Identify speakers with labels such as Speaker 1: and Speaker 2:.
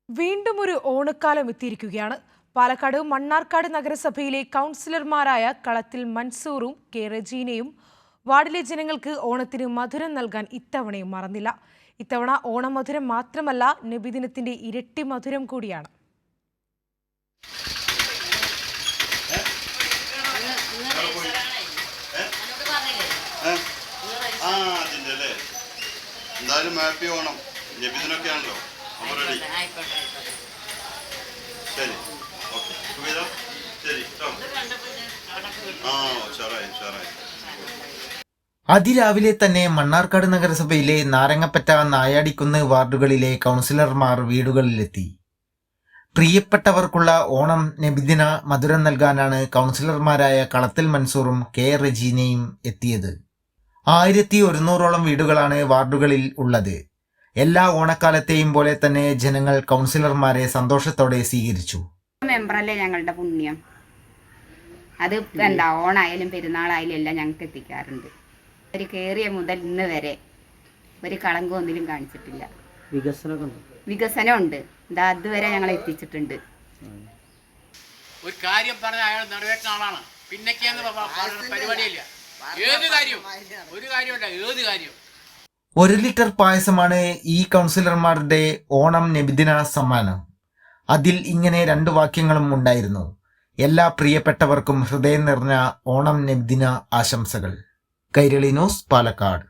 Speaker 1: വീണ്ടും ഒരു ഓണക്കാലം എത്തിയിരിക്കുകയാണ്. പാലക്കാട് മണ്ണാർക്കാട് നഗരസഭയിലെ കൗൺസിലർമാരായ കളത്തിൽ മൻസൂറും കെ റജീനയും വാർഡിലെ ജനങ്ങൾക്ക് ഓണത്തിന് മധുരം നൽകാൻ ഇത്തവണയും മറന്നില്ല. ഇത്തവണ ഓണമധുരം മാത്രമല്ല, നബിദിനത്തിന്റെ ഇരട്ടി മധുരം കൂടിയാണ്.
Speaker 2: എന്തായാലും ഹാപ്പി ഓണം. നബിദിനൊക്കെ ആണല്ലോ. ശരി,
Speaker 3: അതിരാവിലെ തന്നെ മണ്ണാർക്കാട് നഗരസഭയിലെ നാരങ്ങപ്പറ്റ, നായാടിക്കുന്ന് വാർഡുകളിലെ കൗൺസിലർമാർ വീടുകളിലെത്തി. പ്രിയപ്പെട്ടവർക്കുള്ള ഓണം നബിദിന മധുരം നൽകാനാണ് കൗൺസിലർമാരായ കളത്തിൽ മൻസൂറും കെ റജീനയും എത്തിയത്. 1100ഓളം വീടുകളാണ് വാർഡുകളിൽ ഉള്ളത്. എല്ലാ ഓണക്കാലത്തെയും പോലെ തന്നെ ജനങ്ങൾ കൗൺസിലർമാരെ സന്തോഷത്തോടെ സ്വീകരിച്ചു.
Speaker 4: മെമ്പറല്ലേ ഞങ്ങളുടെ പുണ്യം. അത് ഓണായാലും പെരുന്നാളായാലും എല്ലാം ഞങ്ങൾക്ക് എത്തിക്കാറുണ്ട്. ഒരു കയറിയ മുതൽ ഇന്ന് വരെ ഒരു കളങ്കം ഒന്നിലും കാണിച്ചിട്ടില്ല. വികസനമുണ്ട്. അതുവരെ ഞങ്ങൾ എത്തിച്ചിട്ടുണ്ട്.
Speaker 5: ഒരു കാര്യം പറഞ്ഞാൽ അയാൾ നിറവേറ്റുന്ന ആളാണ്. പിന്നൊക്കെയെന്ന് പരിപാടിയില്ല. ഏത് കാര്യവും ഒരു കാര്യമല്ല, ഏത് കാര്യവും
Speaker 3: 1 ലിറ്റർ പായസമാണ് ഈ കൗൺസിലർമാരുടെ ഓണം നബിദിന സമ്മാനം. അതിൽ ഇങ്ങനെ 2 വാക്യങ്ങളും ഉണ്ടായിരുന്നു. എല്ലാ പ്രിയപ്പെട്ടവർക്കും ഹൃദയം നിറഞ്ഞ ഓണം നബിദിന ആശംസകൾ. കൈരളി ന്യൂസ്, പാലക്കാട്.